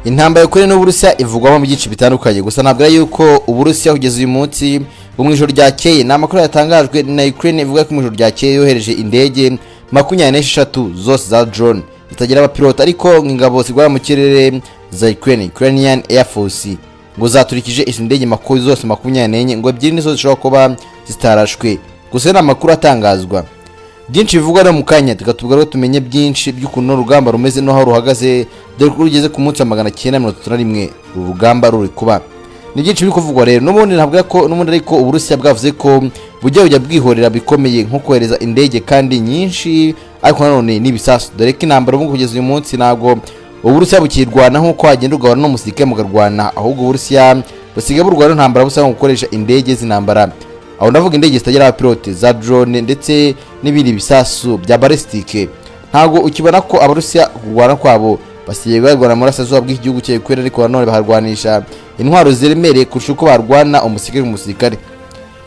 Intambara y'Uburusiya n'Uburusiya ivugwamo byinshi bitandukanye, gusa ntabwo ari yuko Uburusiya kugeza uyu munsi mu ijoro ryakeye n'amakuru yatangajwe na Ukraine ivuga ko mu ijoro ryakeye yohereje indege 26 zose za drone zitagira abapirote, ariko ingabo zigwara mu kirere za Ukrainian Air Force ngo zaturikije izi ndege zose 24 ngo ebyiri nizo zishobora kuba zitarashwe. Gusa n'amakuru atangazwa byinshi bivugwa no mukanya, tukatubwira ko tumenye byinshi by'ukuntu urugamba rumeze no aho ruhagaze, dore ko rugeze ku munsi wa 931 urugamba ruri kuba. Ni byinshi biri kuvugwa rero, n'ubundi ntabwo ko n'ubundi ariko Uburusiya bwavuze ko bujya bwihorera bikomeye nko kohereza indege kandi nyinshi, ariko nanone n'ibisasu, dore ko intambara ubu kugeza uyu munsi ntabwo Uburusiya bukirwana nkuko hagenda urwana no musirikare mugarwana, ahubwo Uburusiya busigaye burwana intambara busaba gukoresha indege z'intambara. Aho ndavuga indege zitagira abapilote za drone ndetse n'ibindi bisasu bya balistike. Ntago ukibona ko Abarusiya kurwana kwabo basigaye barwana muri asazuba bw'igihugu cya Ukraine, ariko nanone baharwanisha intwaro ziremereye kurusha uko barwana umusirikare.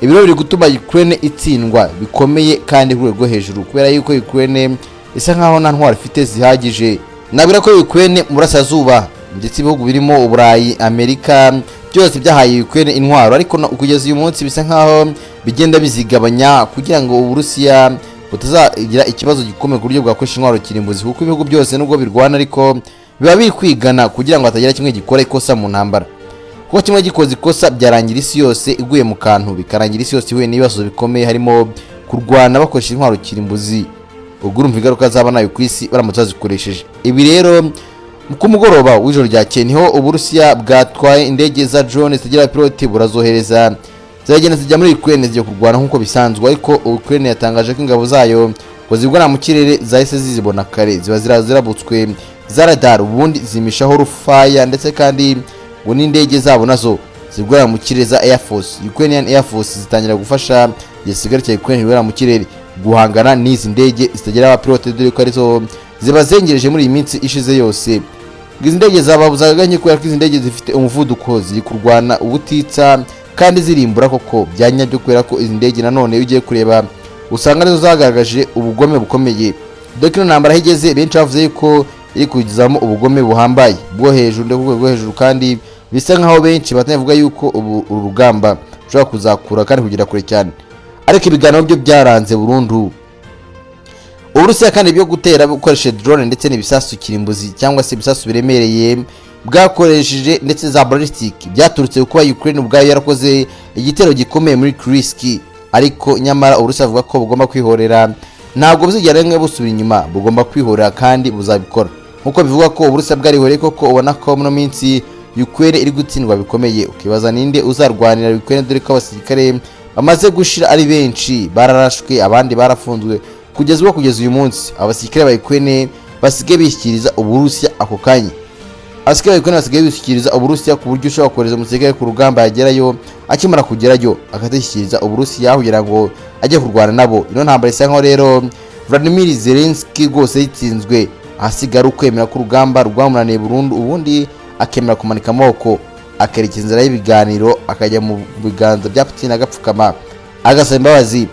Ibiro biri gutuma Ukraine itsindwa bikomeye kandi ku rwego hejuru, kubera yuko Ukraine isa nkaho nta ntwaro ifite zihagije. Nabira ko Ukraine muri asazuba ndetse ibihugu birimo Uburayi, Amerika byose byahaye Ukraine intwaro, ariko kugeza uyu munsi bisa nkaho bigenda bizigabanya kugira ngo Uburusiya butazagira ikibazo gikomeye ku buryo bwakoresha intwaro kirimbuzi, kuko ibihugu byose nubwo birwana ariko biba biri kwigana kugira ngo hatagira kimwe gikora ikosa mu ntambara. Kuko kimwe gikoze ikosa byarangira isi yose iguye mu kantu, bikarangira isi yose ihuye n'ibibazo bikomeye, harimo kurwana bakoresha intwaro kirimbuzi. Ubwo urumva ingaruka zaba nayo ku isi baramutse bazikoresheje. Ibi rero ku mugoroba w'ijoro ryakeye niho Uburusiya bwatwaye indege za drone zitagira abapilote burazohereza, zagenda zijya muri Ukraine zijya kurwana nkuko bisanzwe, ariko Ukraine yatangaje ko ingabo zayo ngo zigwana mu kirere zahise zizibona kare, ziba zirabutswe za radar, ubundi zimishaho rufaya, ndetse kandi ngo n'indege zabo nazo zigwana mu kirere za Air Force, Ukrainian Air Force zitangira gufasha Zigera cya Ukraine zigwana mu kirere guhangana n'izi ndege zitagira abapilote, dore ko arizo ziba zengereje muri iyi minsi ishize yose. Izi ndege zababuzaganye kubera ko izi ndege zifite umuvuduko, ziri kurwana ubutitsa kandi zirimbura koko byanyabyo, kubera ko izi ndege nanone ugiye kureba usanga arizo zagaragaje ubugome bukomeye. Dore ko intambara higeze benshi bavuze yuko iri kugizamo ubugome buhambaye bwo hejuru ndetse bwo hejuru, kandi bisa nkaho benshi batavuga yuko uru rugamba rushobora kuzakura kandi kugira kure cyane, ariko ibiganiro byo byaranze burundu. Uburusiya kandi byo gutera bukoresheje drone ndetse n'ibisasu kirimbuzi cyangwa se ibisasu biremereye bwakoresheje ndetse za ballistic byaturutse kuko Ukraine ubwayo yarakoze igitero gikomeye muri Kuri, ariko nyamara Uburusiya avuga ko bugomba kwihorera, ntabwo buzigera rimwe busubira inyuma, bugomba kwihorera kandi buzabikora nkuko bivuga ko Uburusiya bwarihoreye koko. Ubona ko mu minsi Ukraine iri gutsindwa bikomeye, ukibaza ninde uzarwanira Ukraine, dore ko abasirikare bamaze gushira ari benshi, bararashwe abandi barafunzwe. Kugeza uyu munsi abasirikare ba Ukraine basigaye bishyikiriza Uburusiya ako kanya, abasirikare ba Ukraine basigaye bishyikiriza Uburusiya ku buryo ushobora kohereza umusirikare ku rugamba yagerayo, akimara kugerayo akatishyikiriza Uburusiya kugira ngo ajye kurwana nabo. Ino ntambara isa nkaho rero Vladimir Zelensky rwose yitsinzwe, asigara ukwemera ko urugamba rwamunaniye burundu, ubundi akemera kumanika amaboko akerekeza inzira y'ibiganiro, akajya mu biganza bya Putin agapfukama agasaba imbabazi.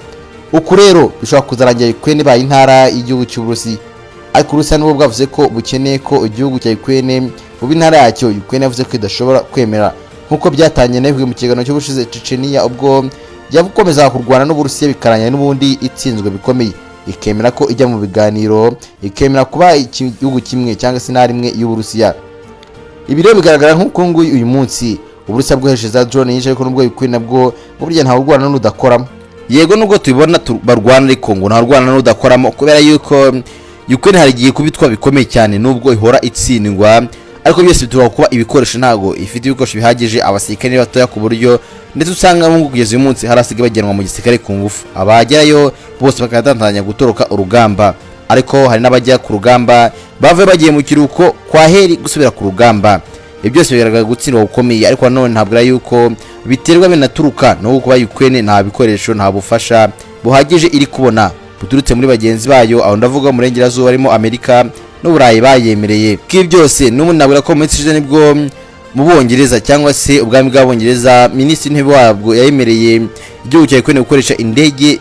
Uku rero bishobora kuzarangira Ukraine baye intara y'igihugu cy'Uburusiya, ariko Uburusiya nubwo bwavuze ko bukeneye ko igihugu cya Ukraine buba intara yacyo, Ukraine yavuze ko idashobora kwemera, nkuko byatangiye nayo mu kiganiro cyo gushize Chechnya, ubwo yabukomeza kurwana n'Uburusiya bikarangira n'ubundi itsinzwe bikomeye, ikemera ko ijya mu biganiro, ikemera kuba igihugu kimwe cyangwa se intara imwe y'Uburusiya. Ibi rero bigaragara nk'uko nguyu uyu munsi Uburusiya bwohereje za drone nyinshi, ariko nubwo Ukraine nabwo mu buryo nta urwana n'udakoramo. Yego nubwo tubibona barwana, ariko ngo nta urwana n'udakoramo, kubera yuko Ukraine hari igiye kubitwa bikomeye cyane nubwo ihora itsindwa, ariko byose bituruka kuba ibikoresho ntago ifite ibikoresho bihagije, abasirikare batoya ku buryo ndetse usanga mu kugeza uyu munsi harasigaye bagenwa mu gisirikare ku ngufu, abagerayo bose bakadatanya gutoroka urugamba, ariko hari n'abajya ku rugamba bave bagiye mu kiruko kwa heri gusubira ku rugamba. Ibyo byose bigaragara gutsindwa gukomeye, ariko nanone ntabwo ari yuko biterwa binaturuka no kuba Ukraine nta bikoresho nta bufasha buhagije iri kubona buturutse muri bagenzi bayo, aho ndavuga mu Burengerazuba harimo Amerika n'Uburayi bayemereye. K'ibi byose n'umuntu nabura ko mu minsi ishize nibwo mu Bongereza cyangwa se ubwami bw'Abongereza minisitiri w'intebe wabwo yayemereye igihugu cya Ukraine gukoresha indege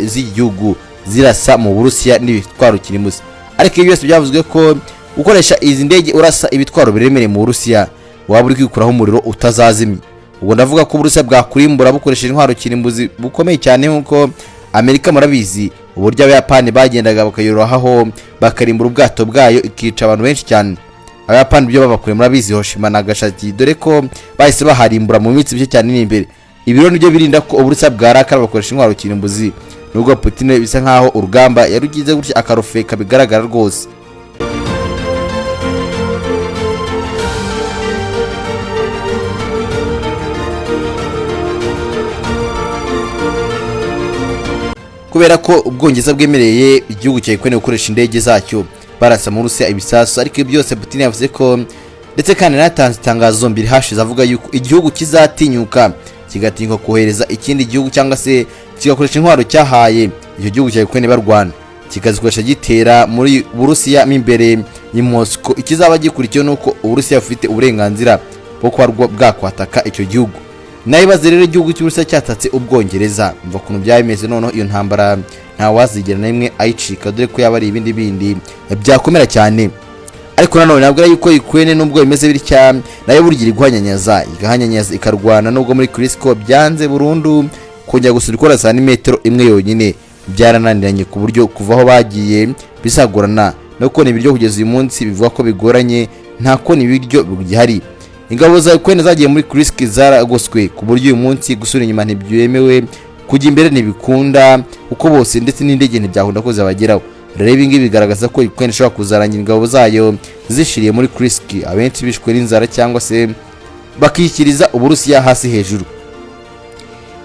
z'igihugu zirasa mu Burusiya n'ibitwaro kirimbuzi, ariko ibyo byose byavuzwe ko ukoresha izi ndege urasa ibitwaro biremereye mu Burusiya waba uri kwikuraho umuriro utazazimye. Ubwo ndavuga ko Uburusiya bwakurimbura bukoresheje intwaro kirimbuzi bukomeye cyane nkuko Amerika murabizi uburyo Abayapani bagendaga bakayorohaho bakarimbura ubwato bwayo ikica abantu benshi cyane. Abayapani byo babakure murabizi Hiroshima na Nagasaki, dore ko bahise baharimbura mu minsi bike cyane n'imbere. Ibiro nibyo birinda ko Uburusiya bwarakara bakoresha intwaro kirimbuzi, nubwo Putin bisa nkaho urugamba yarugize gutya akarofeka bigaragara rwose. Kubera ko Ubwongereza bwemereye igihugu cya Ukraine gukoresha indege zacyo barasa mu Rusiya ibisasu, ariko byose Putin yavuze ko ndetse kandi natanze itangazo mbiri hashize avuga yuko igihugu kizatinyuka kigatinyuka kohereza ikindi gihugu cyangwa se kigakoresha intwaro cyahaye icyo gihugu cya Ukraine barwana, kikazikoresha gitera muri Burusiya imbere ni Moscow. Ikizaba gikurikiye nuko Uburusiya bufite uburenganzira bwo kuba bwakwataka icyo gihugu. Nayibaze rero igihugu cy'Uburusiya cyatatse Ubwongereza, mva kuntu byabimeze noneho iyo ntambara nta wazigera na imwe ayicika, dore ko yaba ari ibindi byakomera cyane. Ariko nanone nabwo yuko Ukraine nubwo bimeze bitya nayo burgira igwanyanyaza ikarwana, nubwo muri Krisko byanze burundu kongera gusura santimetero imwe yonyine byarananiranye ku buryo kuvaho bagiye bisagurana no kubona ibiryo kugeza uyu munsi bivuga ko bigoranye, nta kubona ibiryo bigihari. Ingabo za Ukraine zagiye muri Krisk zaragoswe ku buryo uyu munsi gusura inyuma ntibyemewe, kujya imbere ntibikunda uko bose ndetse n'indege ntibyakunda ko zabageraho. Rero ibi ngibi bigaragaza ko Ukraine ishobora kuzarangira ingabo zayo zishiriye muri Krisk, abenshi bishwe n'inzara cyangwa se bakikiriza Uburusiya hasi hejuru.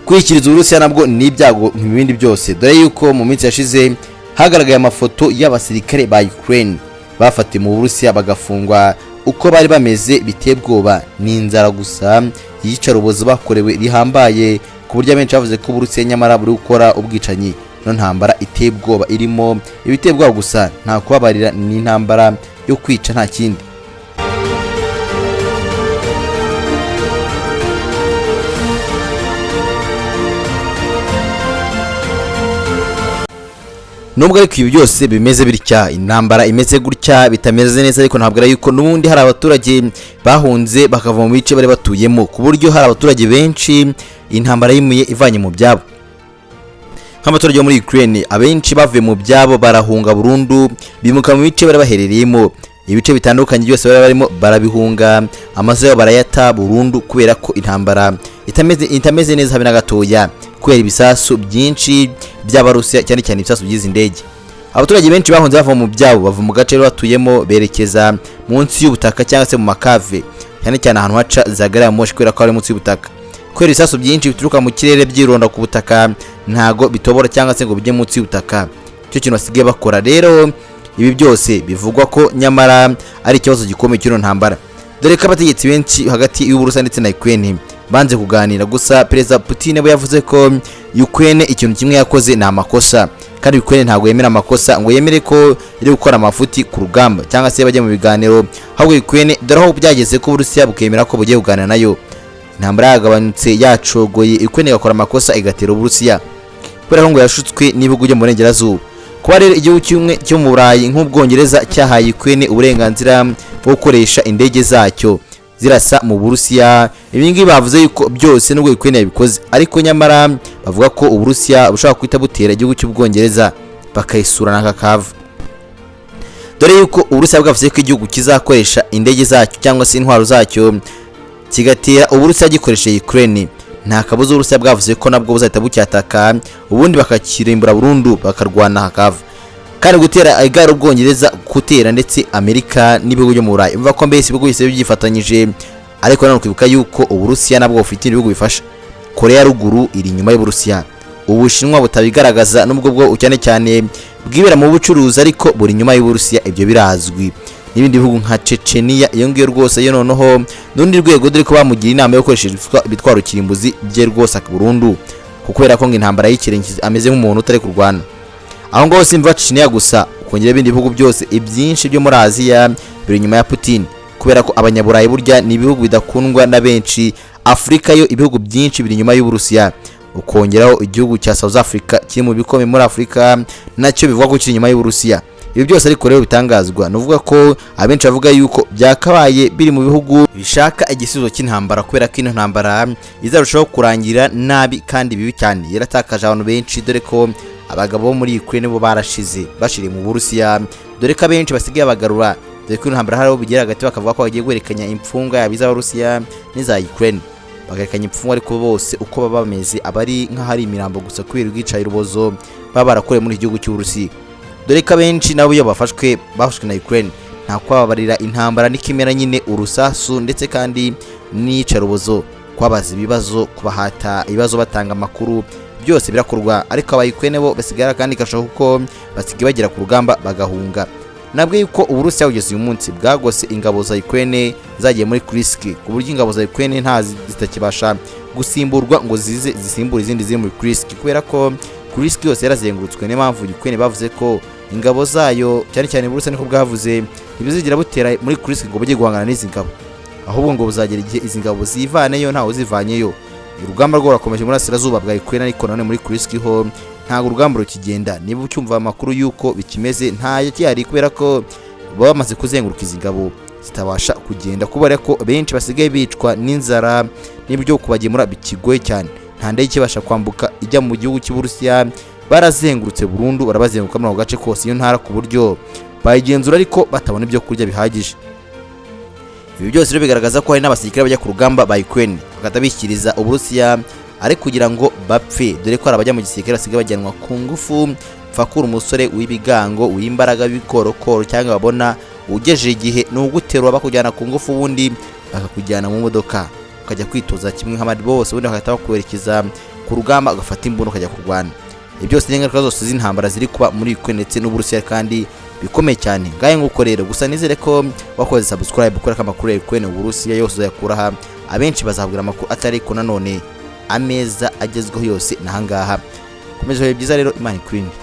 Kwikiriza Uburusiya nabwo ni ibyago nk'ibindi byose, dore yuko mu minsi yashize hagaragaye amafoto y'abasirikare ba Ukraine bafatiwe mu Burusiya bagafungwa uko bari bameze biteye ubwoba n'inzara gusa, iyicarubozo bakorewe rihambaye ku buryo abenshi bavuze ko Uburusiya nyamara buri gukora ubwicanyi no ntambara iteye ubwoba irimo ibiteye ubwoba gusa, nta kubabarira n'intambara yo kwica nta kindi. Nubwo ariko ibi byose bimeze bitya, intambara imeze gutya bitameze neza, ariko ntabwo ari yuko nubundi hari abaturage bahunze bakava mu bice bari batuyemo, ku buryo hari abaturage benshi intambara yimuye ivanye mu byabo. Nk'abaturage bo muri Ukraine abenshi bavuye mu byabo barahunga burundu bimuka mu bice bari baherereyemo, ibice bitandukanye byose bari barimo barabihunga, amazu yabo barayata burundu kubera ko intambara itameze neza habe na gatoya, kubera ibisasu byinshi by'Abarusiya cyane cyane ibisasu by'izi ndege. Abaturage benshi bahunze bava mu byabo, bava mu gace batuyemo berekeza munsi y'ubutaka cyangwa se mu makave, cyane cyane ahantu haca Zigera moshi kubera ko ari munsi y'ubutaka. Kubera ibisasu byinshi bituruka mu kirere byironda ku butaka ntago bitobora cyangwa se ngo bijye munsi y'ubutaka, cyo kintu basigaye bakora. Rero ibi byose bivugwa ko nyamara ari ikibazo gikomeye cy'ino ntambara, dore ko abategetsi benshi hagati y'Uburusiya ndetse na Ukraine banze kuganira. Gusa Perezida Putin we yavuze ko Ukraine ikintu kimwe yakoze ni amakosa, kandi Ukraine ntago yemera amakosa ngo yemere ko iri gukora amafuti ku rugamba cyangwa se bajya mu biganiro, ahubwo Ukraine dore aho byageze ko Uburusiya bukemera ko bugiye kuganira nayo. Intambara yagabanutse yacogoye, Ukraine igakora amakosa igatera Uburusiya kubera ngo yashutswe n'ibihugu byo mu burengerazuba. Kuba rero igihugu kimwe cyo mu Burayi nk'Ubwongereza cyahaye Ukraine uburenganzira bwo gukoresha indege zacyo zirasa mu Burusiya, ibi ngibi bavuze yuko byose nubwo Ukraine yabikoze, ariko nyamara bavuga ko Uburusiya bushobora kwita butera igihugu cy'Ubwongereza bakayisurana kakava, dore yuko Uburusiya bwavuze ko igihugu kizakoresha indege zacyo cyangwa se intwaro zacyo kigatera Uburusiya gikoresheje Ukraine. Nta kabuza Uburusiya bwavuze ko nabwo buzahita bucyataka ubundi bakakirimbura burundu bakarwana hakava, kandi gutera igare Ubwongereza gutera ndetse Amerika n'ibihugu byo mu Burayi, umva ko mbese ibihugu bise byifatanyije. Ariko nanone kwibuka yuko Uburusiya nabwo bufite ibihugu bifasha. Korea ya ruguru iri nyuma y'Uburusiya, Ubushinwa butabigaragaza nubwo bwo cyane cyane bwibera mu bucuruzi, ariko buri nyuma y'Uburusiya, ibyo birazwi. N'ibindi bihugu nka Chechnya iyo ngiyo rwose yo noneho n'undi rwego, dore ko bamugira inama yo gukoresha ibitwaro kirimbuzi bye rwose burundu, kubera ko ngo intambara y'ikirengizi ameze nk'umuntu utari kurwana. Aho ngaho simva Chechnya gusa, ukongera ibindi bihugu byose ibyinshi byo muri Aziya biri nyuma ya Putin, kubera ko abanyaburayi burya ni ibihugu bidakundwa na benshi. Afrika yo ibihugu byinshi biri nyuma y'Uburusiya, ukongeraho igihugu cya South Africa kiri mu bikomeye muri Afrika nacyo bivuga ko kiri nyuma y'Uburusiya. ibi byose ariko rero bitangazwa nuvuga ko abenshi bavuga yuko byakabaye biri mu bihugu bishaka igisubizo cy'intambara, kubera ko ino ntambara izarushaho kurangira nabi kandi bibi cyane. Yaratakaje abantu benshi, dore ko abagabo bo muri Ukraine bo barashize bashiriye mu Burusiya, dore ko abenshi basigaye bagarura, dore ko intambara hariho bigera hagati bakavuga ko bagiye guherekanya imfungwa yabiza Abarusiya n'iza Ukraine, bagaherekanya imfungwa ariko bose uko baba bameze abari nk'ahari imirambo gusa kubera ubwicaye urubozo baba barakoreye muri iki gihugu cy'Uburusiya. Dore ko abenshi nabo iyo bafashwe na Ukraine nta kwababarira intambara n'ikimera nyine urusasu, ndetse kandi n'iyicarubozo, kwabaza ibibazo, kubahata ibibazo, batanga amakuru, byose birakorwa. Ariko aba Ukraine bo basigara kandi kashoka kuko basigaye bagera ku rugamba bagahunga. Nabwo yuko Uburusiya kugeza uyu munsi bwagose ingabo za Ukraine zagiye muri Kursk, ku buryo ingabo za Ukraine nta zitakibasha gusimburwa ngo zize zisimbura izindi ziri muri Kursk, kubera ko Kursk yose yarazengurutswe. Niyo mpamvu Ukraine bavuze ko ingabo zayo cyane cyane Uburusiya niko bwavuze ntibizigira butera muri Kursk ngo bujye guhangana n'izi ngabo, ahubwo ngo buzagera igihe izi ngabo zivaneyo ntawe uzivanyeyo. Urugamba rwo rakomeje muri Asirazuba bwa Ukraine, ariko none muri Kursk ho ntago urugamba rukigenda. Niba ucyumva amakuru yuko bikimeze nta yakihari, kubera ko bamaze kuzenguruka izi ngabo zitabasha kugenda, kubera ko benshi basigaye bicwa n'inzara n'ibyo kubagemura bikigoye cyane. Nta ndege ikibasha kwambuka ijya mu gihugu cy'Uburusiya, barazengurutse burundu, barabazenguruka muri ako gace kose iyo ntara, ku buryo bayigenzura ariko batabona ibyo kurya bihagije. Ibi byose rero bigaragaza ko hari n'abasirikare bajya ku rugamba ba Ukraine bakatabishyikiriza Uburusiya ari kugira ngo bapfe, dore ko abajya mu gisirikare basigaye bajyanwa ku ngufu. Fakura umusore w'ibigango w'imbaraga w'ikorokoro cyangwa babona ugejeje igihe n'uguterura bakujyana ku ngufu, ubundi bakakujyana mu modoka ukajya kwitoza kimwe nk'abandi bose, ubundi bagahita bakwerekeza ku rugamba agafata imbunda ukajya kurwana. Ibi byose ni ingaruka zose z'intambara ziri kuba muri Ukraine ndetse n'Uburusiya kandi bikomeye cyane. Ngaye nguko rero gusa nizere ko wakoze subscribe ukora amakuru ya Ukraine Uburusiya yose uzayakura aha, abenshi bazabwira amakuru atari ko nanone ameza agezweho yose nahangaha. Komeje byiza rero, Imana ikurinde.